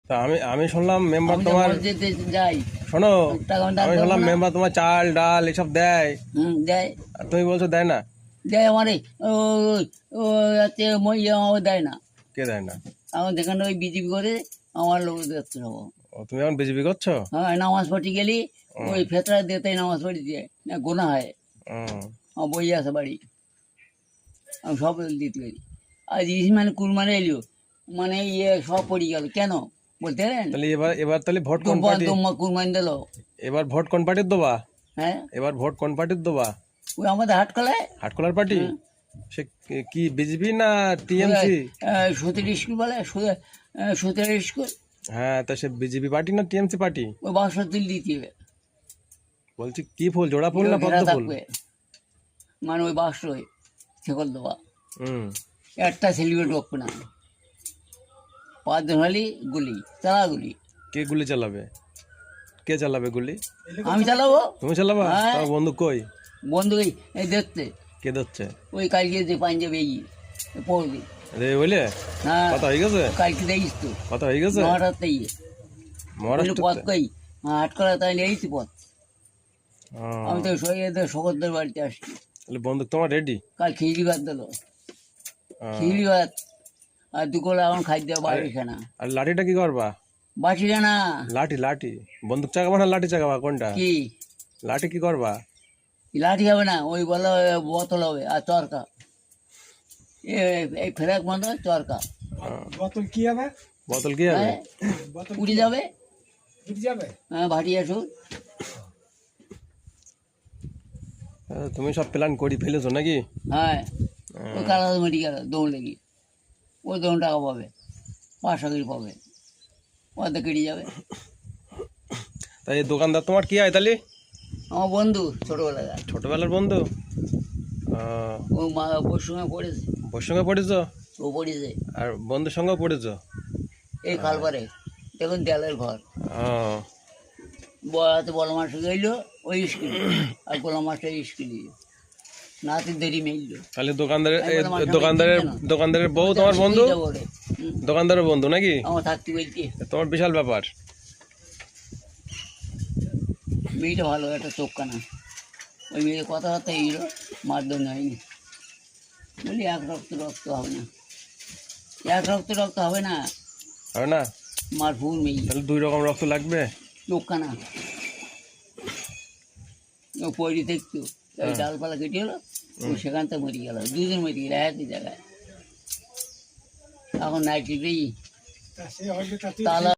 তা আমি আমি শুনলাম মেম্বার আমি তো তোমার, মসজিদে যাই, শোনো, টাকা আমি দেবো শুনলাম না। মেম্বার তোমার চাল ডাল এসব দেয়, দেয়। আর তুমি বলছো দেয় না। দেয় আমারে ও ও যাতে আমার দেয় না। কে দেয় না? আমার যেখানে ওই বিজেপি করে আমার লোক দেখতে যাবো। ও, তুমি এখন বিজেপি করছো? হ্যাঁ, নামাজ পড়তে গেলি ও, ওই ফেতরা দিতে নামাজ পড়ি দিয়ে না গোনা হয়। ও, আমার বই আছে বাড়ি, আমি সব দিতে পারি। আজ ইসমাইল কুরমানে এলিও, মানে সব পড়ে গেল কেন বলতে পারেন? তাহলে এবার এবার তাহলে ভোট কোন দুব্বা পার্টি? দুম্মা কুরমানি দিল। এবার ভোট কোন পার্টির দেবা? হ্যাঁ, এবার ভোট কোন পার্টির দেবা? ওই আমাদের হাট খোলায় হাটকলার পার্টি? সে কি বিজেপি না টিএমসি? সুতির স্কুল বলে, সুতির স্কুল, হ্যাঁ, তা সে বিজেপি পার্টি না টিএমসি পার্টি? ওই বাসা তুল দিতে হবে। বলছি কি ফুল, জোড়া ফুল না ঘেরা পদ্ম ফুল? থাকবে, মানে ওই বাসই ছেকল দেওয়া, হুম। একটা সেলিব্রেট ঢুকবে না। 5 জন হলি গুলি চালা গুলি। কে গুলি চালাবে? কে চালাবে গুলি? আমি চালাবো। তুমি চালাবা? হ্যাঁ। তোমার বন্ধু কই? বন্ধু এই দেখতে কে দিচ্ছে? ওই কালকে যে পাঞ্জাবে পড়বি। বুঝলে হ্যাঁ, কথা হয়ে গেছে? কালকে দেখিস তো কথা হয়ে গেছে? নটাতে মহারাষ্ট্র? পথ কই হাট করা তাই এইছি পথ। আমি তো শকতদের বাড়িতে আসছি। তাহলে বন্দুক তোমার রেডি? কাল খিচড়ি ভাত দিল, খিচড়ি ভাত আর দুকোলা এখন খাদ্য বাড়ি খানা। আর লাঠিটা কি করবা? বাসি খানা লাঠি লাঠি বন্দুক চাকাবা না লাঠি চাকাবা, কোনটা? কি লাঠি কি করবা? লাঠি হবে না, ওই বলে বোতল হবে আর চরকা, এই ফেরাক মতো চরকা। বোতল কি হবে? বোতল কি হবে? হ্যাঁ, উড়ে যাবে। ফুটে যাবে? হ্যাঁ, ভাটি আসুন। তুমি সব প্ল্যান করে ফেলেছো নাকি? হ্যাঁ, ওই কালা মেটি গেল দৌড় লেগে, ওই দৌড় টাকা পাবে, 500 করে পাবে, ওদের কেটে যাবে। তাই এই দোকানদার তোমার কি হয় তাহলে? আমার বন্ধু ছোটবেলায়, ছোটবেলার বন্ধু? ও মা ওর সঙ্গে পড়েছে, ওর সঙ্গে পড়েছো? ও পড়েছে আর বন্ধুর সঙ্গেও পড়েছো? এই খালপারে, দেখুন দেয়ালের ঘর। আহ, বড় বড় মাস্টার গেল ওই স্কুলে, আর গোলাম মাস্টার স্কুলে, নাতি দেরি মেলল। তাহলে দোকানদারের বউ তোমার বন্ধু? দোকানদারের বন্ধু নাকি? আমার থাকতে বলছি তোমার বিশাল ব্যাপার। মেয়েটা ভালো, একটা চোখ কানা, ওই মেয়ের কথাবার্তা এইগুলো মারধর হয়নি। বলি এক রক্ত হবে না, এক রক্ত হবে না, হবে না? মারফুল মেয়ে, তাহলে 2 রকম রক্ত লাগবে? চোখ কানা। ও পয়রি দেখতো ওই ডালপালা কেটে গেলো, ও সেখান থেকে মরে গেল, 2 জন মরে গেল একই জায়গায়। এখন নাইট সে হয়তো তালা